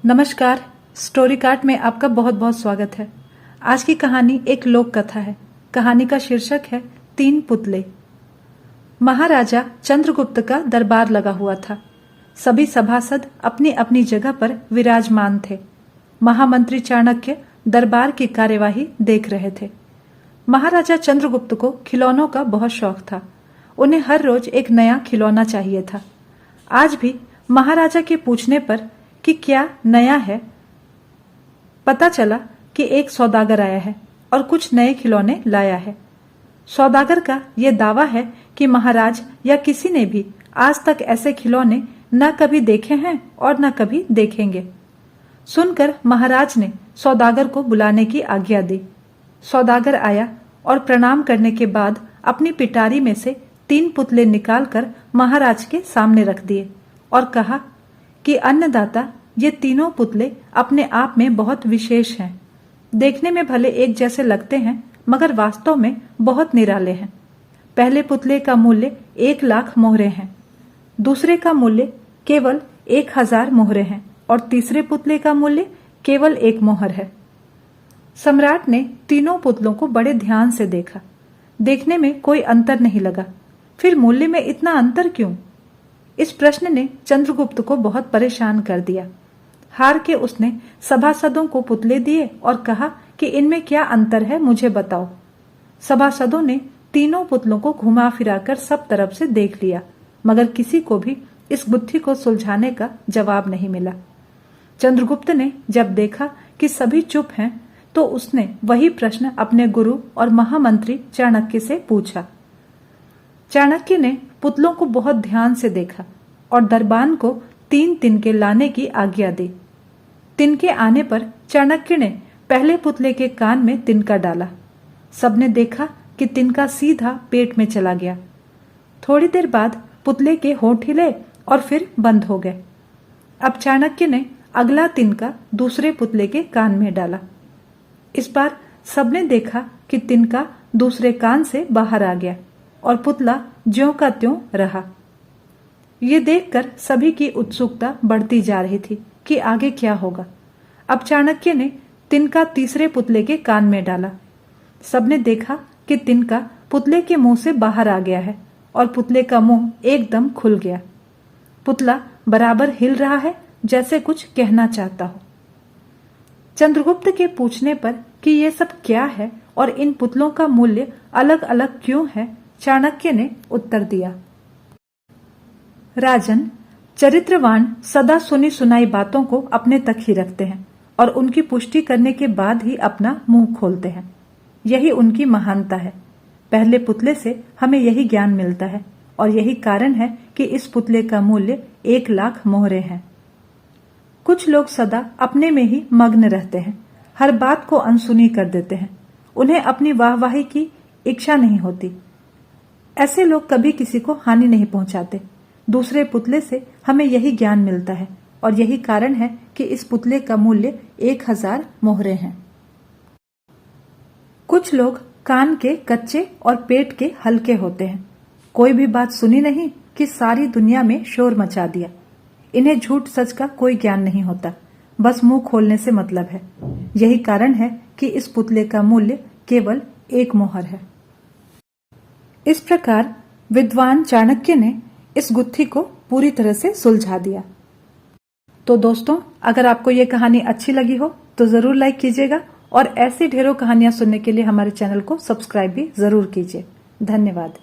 नमस्कार, story cart में आपका बहुत बहुत स्वागत है। आज की कहानी एक लोक कथा है। कहानी का शीर्षक है 3 पुतले। महाराजा चंद्रगुप्त का दरबार लगा हुआ था। सभी सभासद अपनी अपनी जगह पर विराजमान थे। महामंत्री चाणक्य दरबार की कार्यवाही देख रहे थे। महाराजा चंद्रगुप्त को खिलौनों का बहुत शौक था। उन्हें हर रोज एक नया खिलौना चाहिए था। आज भी महाराजा के पूछने पर कि क्या नया है, पता चला कि एक सौदागर आया है और कुछ नए खिलौने लाया है। सौदागर का यह दावा है कि महाराज या किसी ने भी आज तक ऐसे खिलौने न कभी देखे हैं और न कभी देखेंगे। सुनकर महाराज ने सौदागर को बुलाने की आज्ञा दी। सौदागर आया और प्रणाम करने के बाद अपनी पिटारी में से 3 पुतले निकालकर महाराज के सामने रख दिए और कहा कि अन्नदाता, ये तीनों पुतले अपने आप में बहुत विशेष हैं। देखने में भले एक जैसे लगते हैं, मगर वास्तव में बहुत निराले हैं। पहले पुतले का मूल्य 1 लाख मोहरे हैं, दूसरे का मूल्य केवल 1000 मोहरे हैं और तीसरे पुतले का मूल्य केवल 1 मोहर है। सम्राट ने तीनों पुतलों को बड़े ध्यान से देखा। देखने में कोई अंतर नहीं लगा, फिर मूल्य में इतना अंतर क्यों? इस प्रश्न ने चंद्रगुप्त को बहुत परेशान कर दिया। हार के उसने सभासदों को पुतले दिए और कहा कि इनमें क्या अंतर है, मुझे बताओ। सभासदों ने तीनों पुतलों को घुमा फिराकर सब तरफ से देख लिया, मगर किसी को भी इस गुत्थी को सुलझाने का जवाब नहीं मिला। चंद्रगुप्त ने जब देखा कि सभी चुप हैं, तो उसने वही प्रश्न अपने गुरु और महामंत्री चाणक्य से पूछा। चाणक्य ने पुतलों को बहुत ध्यान से देखा और दरबान को 3 तिनके लाने की आज्ञा दी। तिनके आने पर चाणक्य ने पहले पुतले के कान में तिनका डाला। सबने देखा कि तिनका सीधा पेट में चला गया। थोड़ी देर बाद पुतले के होंठ हिले और फिर बंद हो गए। अब चाणक्य ने अगला तिनका दूसरे पुतले के कान में डाला। इस बार सबने देखा कि तिनका दूसरे कान से बाहर आ गया और पुतला ज्यों का त्यों रहा। ये देखकर सभी की उत्सुकता बढ़ती जा रही थी कि आगे क्या होगा। अब चाणक्य ने तिनका तीसरे पुतले के कान में डाला। सबने देखा कि तिनका पुतले के मुंह से बाहर आ गया है और पुतले का मुंह एकदम खुल गया। पुतला बराबर हिल रहा है, जैसे कुछ कहना चाहता हो। चंद्रगुप्त के पूछने पर कि ये सब क्या है और इन पुतलों का मूल्य अलग अलग क्यों है, चाणक्य ने उत्तर दिया। राजन, चरित्रवान सदा सुनी सुनाई बातों को अपने तक ही रखते हैं और उनकी पुष्टि करने के बाद ही अपना मुंह खोलते हैं। यही उनकी महानता है। पहले पुतले से हमें यही ज्ञान मिलता है और यही कारण है कि इस पुतले का मूल्य 1 लाख मोहरे हैं। कुछ लोग सदा अपने में ही मग्न रहते हैं, हर बात को अनसुनी कर देते हैं। उन्हें अपनी वाहवाही की इच्छा नहीं होती। ऐसे लोग कभी किसी को हानि नहीं पहुंचाते। दूसरे पुतले से हमें यही ज्ञान मिलता है और यही कारण है कि इस पुतले का मूल्य 1000 मोहरे हैं। कुछ लोग कान के कच्चे और पेट के हल्के होते हैं। कोई भी बात सुनी नहीं कि सारी दुनिया में शोर मचा दिया। इन्हें झूठ सच का कोई ज्ञान नहीं होता, बस मुंह खोलने से मतलब है। यही कारण है कि इस पुतले का मूल्य केवल 1 मोहर है। इस प्रकार विद्वान चाणक्य ने इस गुत्थी को पूरी तरह से सुलझा दिया। तो दोस्तों, अगर आपको ये कहानी अच्छी लगी हो तो जरूर लाइक कीजिएगा और ऐसी ढेरों कहानियां सुनने के लिए हमारे चैनल को सब्सक्राइब भी जरूर कीजिए। धन्यवाद।